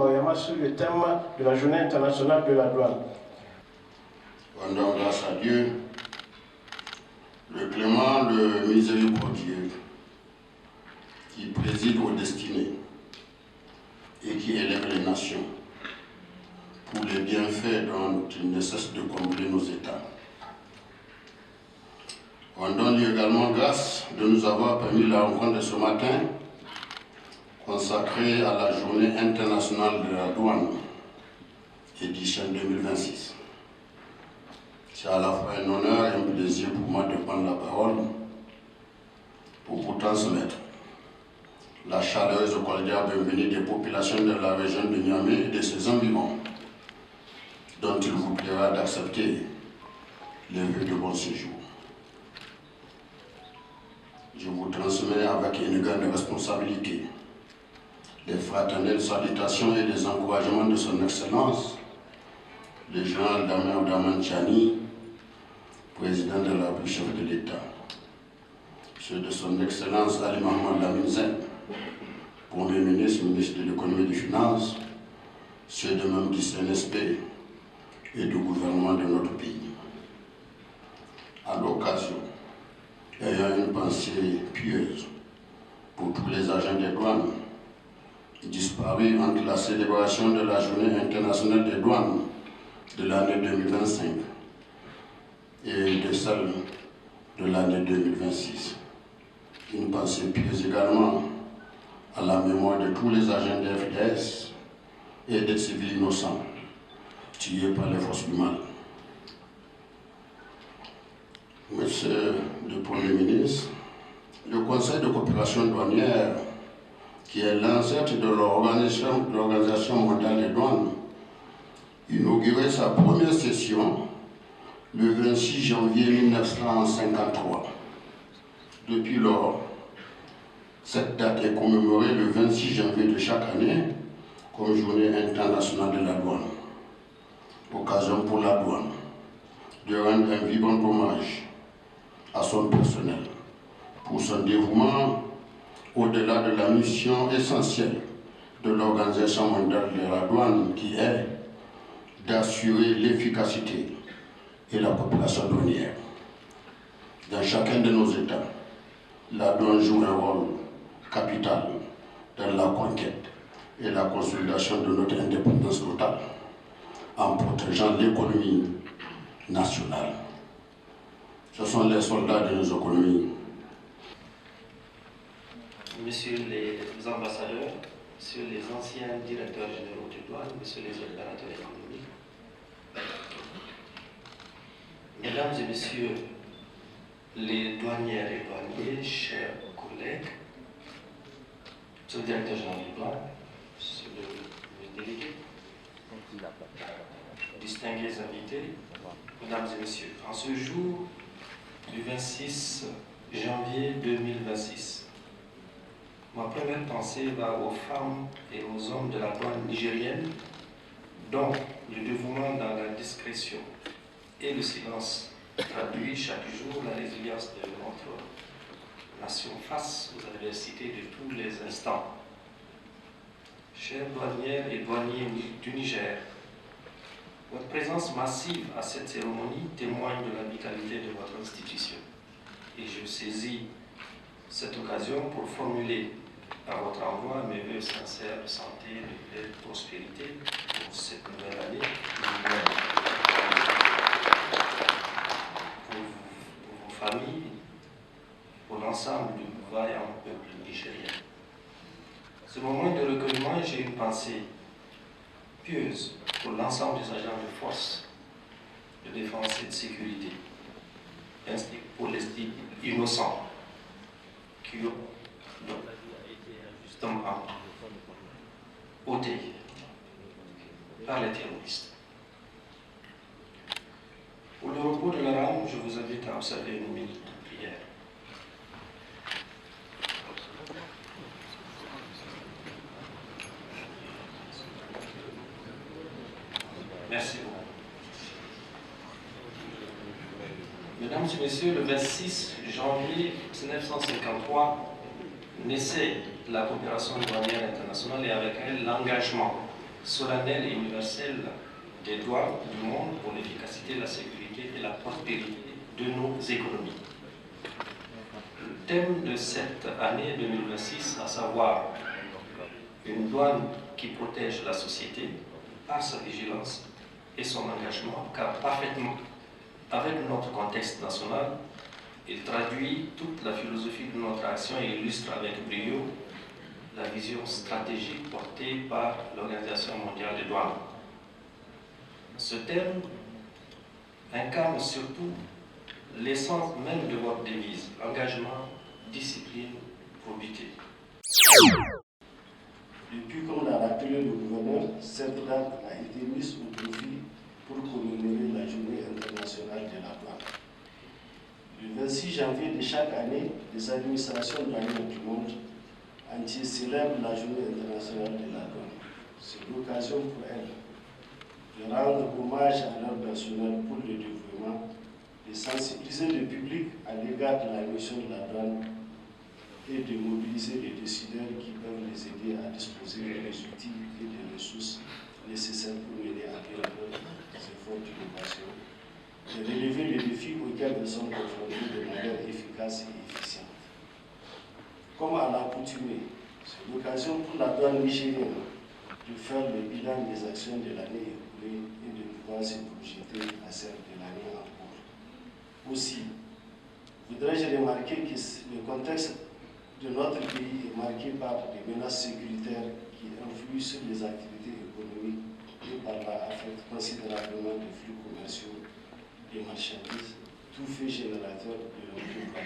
Mariama sur le thème de la Journée internationale de la douane. Rendons grâce à Dieu, le clément, le miséricordieux, qui préside aux destinées et qui élève les nations pour les bienfaits dont il ne cesse de combler nos États. Rendons-lui également grâce de nous avoir permis la rencontre de ce matin consacrée à la Journée internationale de la douane, édition 2026. C'est à la fois un honneur et un plaisir pour moi de prendre la parole pour vous transmettre la chaleureuse et cordiale bienvenue des populations de la région de Niamey et de ses environs, dont il vous plaira d'accepter les vœux de bon séjour. Je vous transmets avec une grande responsabilité les fraternelles salutations et les encouragements de son Excellence, le général Damien Abdraman Tchani, président de la République, chef de l'État, ceux de son Excellence Ali Mohamed Lamine Zen, Premier ministre, ministre de l'économie et des finances, ceux de membres du CNSP et du gouvernement de notre pays. À l'occasion, ayant une pensée pieuse pour tous les agents des douanes disparus entre la célébration de la Journée internationale des douanes de l'année 2025 et de celle de l'année 2026. Une pensée pieuse également à la mémoire de tous les agents des FDS et des civils innocents tués par les forces du mal. Monsieur le Premier ministre, le Conseil de coopération douanière, qui est l'ancêtre de l'Organisation mondiale des douanes, inaugurait sa première session le 26 janvier 1953. Depuis lors, cette date est commémorée le 26 janvier de chaque année comme Journée internationale de la douane. Occasion pour la douane de rendre un vibrant hommage à son personnel pour son dévouement au-delà de la mission essentielle de l'Organisation mondiale de la douane qui est d'assurer l'efficacité et la coopération douanière. Dans chacun de nos États, la douane joue un rôle capital dans la conquête et la consolidation de notre indépendance totale en protégeant l'économie nationale. Ce sont les soldats de nos économies. Messieurs les ambassadeurs, messieurs les anciens directeurs généraux de douane, messieurs les opérateurs économiques, mesdames et messieurs les douanières et douaniers, chers collègues, monsieur le directeur général de douane, monsieur le délégué, distingués invités, mesdames et messieurs, en ce jour du 26 janvier 2026, ma première pensée va aux femmes et aux hommes de la douane nigérienne, dont le dévouement dans la discrétion et le silence traduit chaque jour la résilience de notre nation face aux adversités de tous les instants. Chères douanières et douaniers du Niger, votre présence massive à cette cérémonie témoigne de la vitalité de votre institution. Et je saisis cette occasion pour formuler à votre envoi mes vœux sincères de santé, de paix, de prospérité pour cette nouvelle année, pour vos familles, pour l'ensemble du vaillant peuple nigérien. Ce moment de recueillement, j'ai une pensée pieuse pour l'ensemble des agents de force de défense et de sécurité, ainsi que pour les innocents qui ont été injustement ôtés par les terroristes. Pour le repos de la âme, je vous invite à observer une minute de prière. Merci beaucoup. Mesdames et messieurs, le 26 janvier 1953 naissait la coopération douanière internationale et avec elle l'engagement solennelle et universelle des douanes du monde pour l'efficacité, la sécurité et la prospérité de nos économies. Le thème de cette année 2026, à savoir une douane qui protège la société par sa vigilance et son engagement, car parfaitement avec notre contexte national, il traduit toute la philosophie de notre action et illustre avec brio la vision stratégique portée par l'Organisation mondiale des douanes. Ce thème incarne surtout l'essence même de votre devise, engagement, discipline, probité. Depuis, comme l'a rappelé le gouverneur, cette date a été mise au profit pour commémorer la Journée internationale de la douane. Le 26 janvier de chaque année, les administrations douanières du monde entier célèbrent la Journée internationale de la douane. C'est l'occasion pour elles de rendre hommage à leur personnel pour le développement, de sensibiliser le public à l'égard de la mission de la douane et de mobiliser les décideurs qui peuvent les aider à disposer des outils et des ressources nécessaires pour mener à bien leurs efforts d'innovation et relever les défis auxquels elles sont confrontées de manière efficace et efficiente. Comme à l'accoutumée, c'est l'occasion pour la douane nigérienne de faire le bilan des actions de l'année écoulée et de pouvoir se projeter à celle de l'année en cours. Aussi, voudrais-je remarquer que le contexte de notre pays est marqué par des menaces sécuritaires qui influent sur les activités économiques et par là affectent considérablement les flux commerciaux des marchandises, tout fait générateur de l'emploi.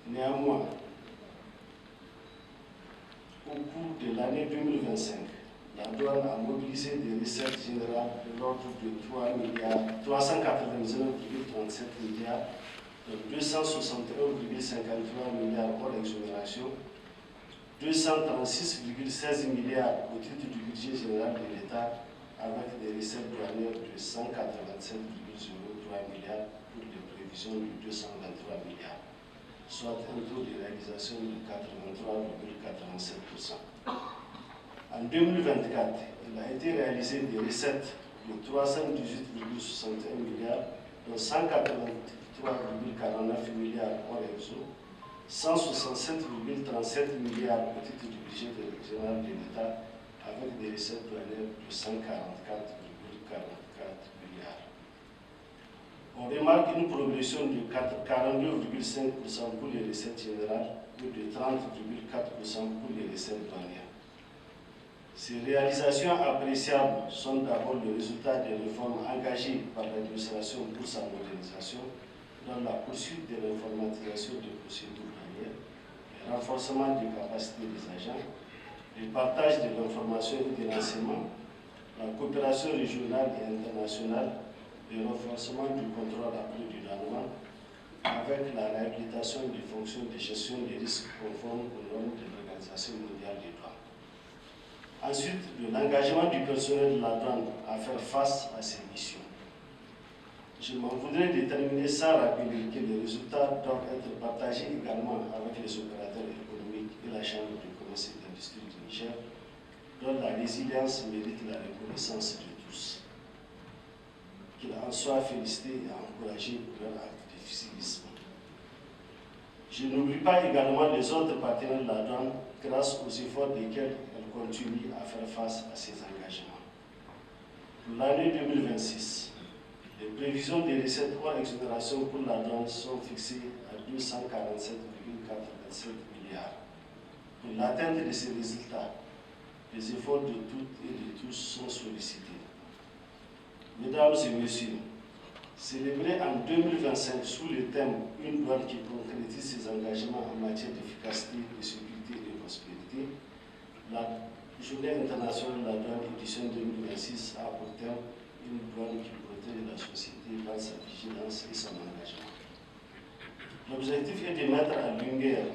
Néanmoins, au cours de l'année 2025, la douane a mobilisé des recettes générales de l'ordre de 399,37 milliards, 261,53 milliards hors exonération, 236,16 milliards au titre du budget général de l'État, avec des recettes douanières de 187,03 milliards pour des prévisions de 223 milliards, soit un taux de réalisation de 83,87%. En 2024, il a été réalisé des recettes de 318,61 milliards, dont 183,49 milliards hors exo, 167,37 milliards au titre du budget général de l'État, avec des recettes douanières de 144,44 milliards. On remarque une progression de 42,5% pour les recettes générales et de 30,4% pour les recettes douanières. Ces réalisations appréciables sont d'abord le résultat des réformes engagées par l'administration pour sa modernisation dans la poursuite de l'informatisation des procédures douanières, le renforcement des capacités des agents, le partage de l'information et des renseignements, la coopération régionale et internationale, le renforcement du contrôle après du douanement, avec la réhabilitation des fonctions de gestion des risques conformes aux normes de l'Organisation mondiale des douanes. Ensuite, l'engagement du personnel de la douane à faire face à ces missions. Je m'en voudrais déterminer sans rappeler que les résultats doivent être partagés également avec les opérateurs économiques et la Chambre de commerce et d'industrie du Niger, dont la résilience mérite la reconnaissance de tous. Qu'ils en soient félicités et encouragés pour leur activisme. Je n'oublie pas également les autres partenaires de la douane grâce aux efforts desquels elle continue à faire face à ces engagements. Pour l'année 2026, les prévisions des recettes hors exonération pour la douane sont fixées à 247,87 milliards. Pour l'atteinte de ces résultats, les efforts de toutes et de tous sont sollicités. Mesdames et messieurs, célébré en 2025 sous le thème « Une douane qui concrétise ses engagements en matière d'efficacité, de sécurité et de prospérité », la Journée internationale de la douane édition 2026 a pour thème « Une douane qui protège la société dans sa vigilance et son engagement ». L'objectif est de mettre en lumière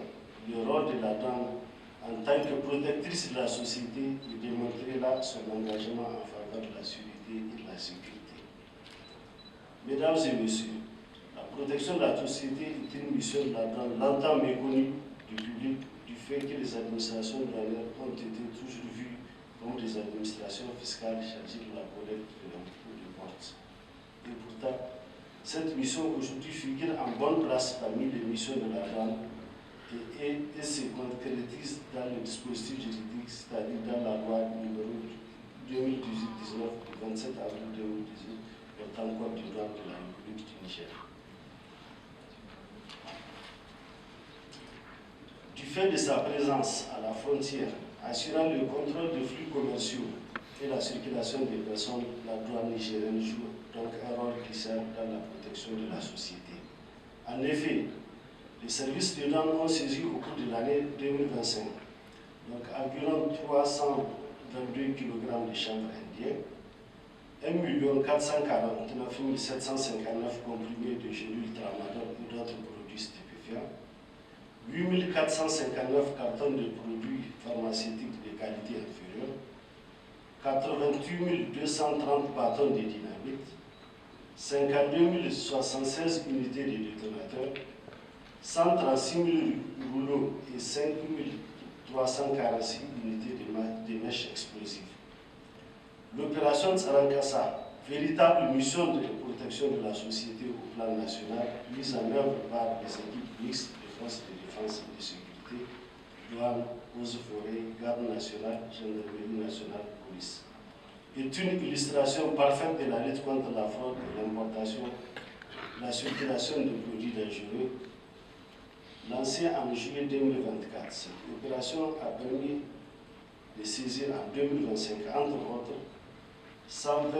le rôle de la douane en tant que protectrice de la société et de montrer là son engagement en faveur de la sûreté et de la sécurité. Mesdames et messieurs, la protection de la société est une mission de la douane longtemps méconnue du public du fait que les administrations douanières ont été toujours vues des administrations fiscales chargées de la collecte de l'impôt de porte. Et pourtant, cette mission aujourd'hui figure en bonne place parmi les missions de la douane et se concrétise dans le dispositif juridique, c'est-à-dire dans la loi numéro 2018-19 du 27 avril 2018 portant code du droit de la République du Niger. Du fait de sa présence à la frontière, assurant le contrôle des flux commerciaux et la circulation des personnes, la douane nigérienne joue donc un rôle crucial dans la protection de la société. En effet, les services de douane ont saisi au cours de l'année 2025 donc environ 322 kg de chanvre indien, 1 449 759 comprimés de gélules tramadol et d'autres produits stupéfiants, 8 459 cartons de produits pharmaceutiques de qualité inférieure, 88 230 bâtons de dynamite, 52 076 unités de détonateurs, 136 000 rouleaux et 5 346 unités de mèches explosives. L'opération Tsarankassa, véritable mission de protection de la société au plan national, mise en œuvre par les équipes mixtes des forces de défense et de sécurité, douane, eaux et forêts, garde nationale, gendarmerie nationale, police, est une illustration parfaite de la lutte contre la fraude et l'importation, la circulation de produits dangereux. Lancée en juillet 2024, cette opération a permis de saisir en 2025, entre autres, 120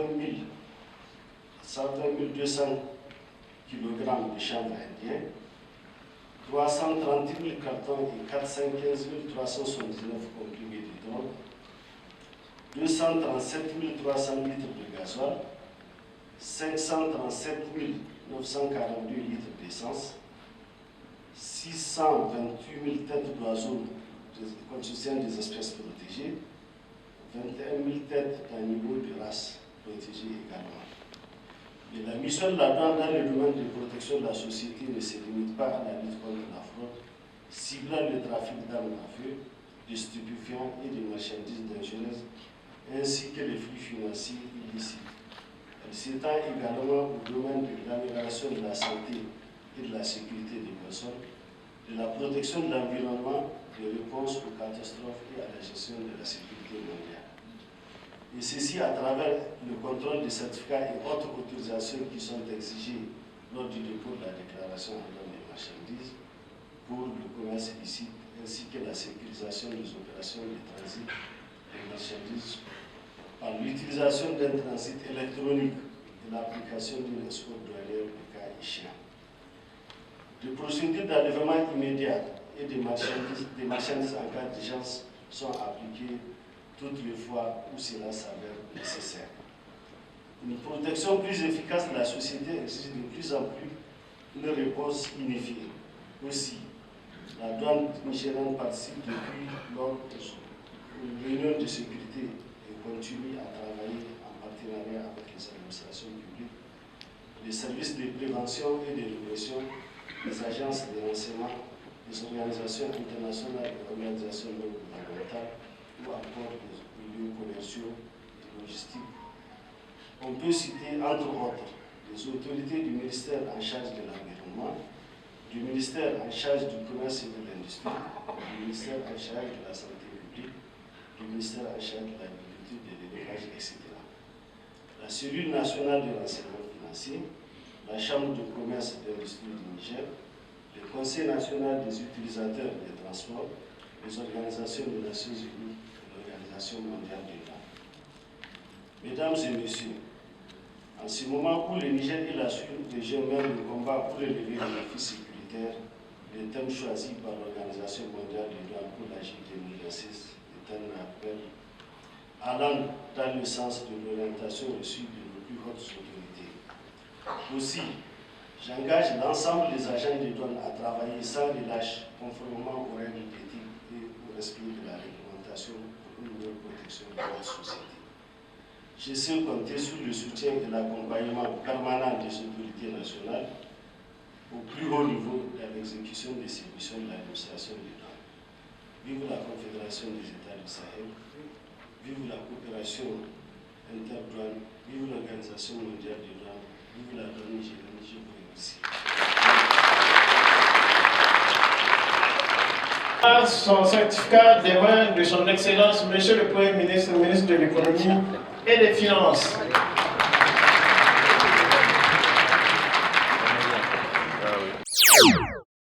200 kg de chanvre indien, 330 000 cartons et 415 379 comprimés de drogue, 237 300 litres de gasoil, 537 942 litres d'essence, 628 000 têtes d'oiseaux constituant des espèces protégées, 21 000 têtes d'animaux de race protégées également. Mais la mission de la douane dans le domaine de protection de la société ne se limite pas à la lutte contre la fraude, ciblant le trafic d'armes à feu, de stupéfiants et de marchandises dangereuses, ainsi que les flux financiers illicites. Elle s'étend également au domaine de l'amélioration de la santé et de la sécurité des personnes, de la protection de l'environnement, de réponse aux catastrophes et à la gestion de la sécurité mondiale. Et ceci à travers le contrôle des certificats et autres autorisations qui sont exigées lors du dépôt de la déclaration en donne des marchandises pour le commerce illicite, ainsi que la sécurisation des opérations de transit des marchandises par l'utilisation d'un transit électronique et l'application d'une escorte douanière de cas échéant. Les procédures d'enlèvement immédiat et des marchandises en cas d'urgence sont appliquées toutes les fois où cela s'avère nécessaire. Une protection plus efficace de la société exige de plus en plus une réponse unifiée. Aussi, la douane nigérienne participe depuis lors aux réunions de sécurité et continue à travailler en partenariat avec les administrations publiques, les services de prévention et de répression, les agences de renseignement, les organisations internationales et organisations non gouvernementales ou encore les milieux commerciaux et logistiques. On peut citer entre autres les autorités du ministère en charge de l'environnement, du ministère en charge du commerce et de l'industrie, du ministère en charge de la santé publique, du ministère en charge de l'agriculture, de l'élevage, etc. La cellule nationale de renseignement financier, la Chambre de commerce et d'industrie du Niger, le Conseil national des utilisateurs des transports, les organisations des Nations Unies et l'Organisation mondiale du travail. Mesdames et messieurs, en ce moment où le Niger et la sous-région mènent le combat pour relever les défis sécuritaires, le thème choisi par l'Organisation mondiale du travail pour la J 2026 est un appel allant dans le sens de l'orientation reçue de nos plus hautes autorités. Aussi, j'engage l'ensemble des agents de douane à travailler sans relâche, conformément aux règles d'éthique et au respect de la réglementation pour une meilleure protection de notre société. Je sais compter sur le soutien et l'accompagnement permanent des autorités nationales au plus haut niveau dans l'exécution de ces missions de l'administration des douanes. Vive la Confédération des États du Sahel, vive la coopération interdouane, vive l'Organisation mondiale des douanes, vive la douane nigérienne. Je vous remercie. Son certificat des mains de son Excellence, Monsieur le Premier ministre, ministre de l'économie et des Finances.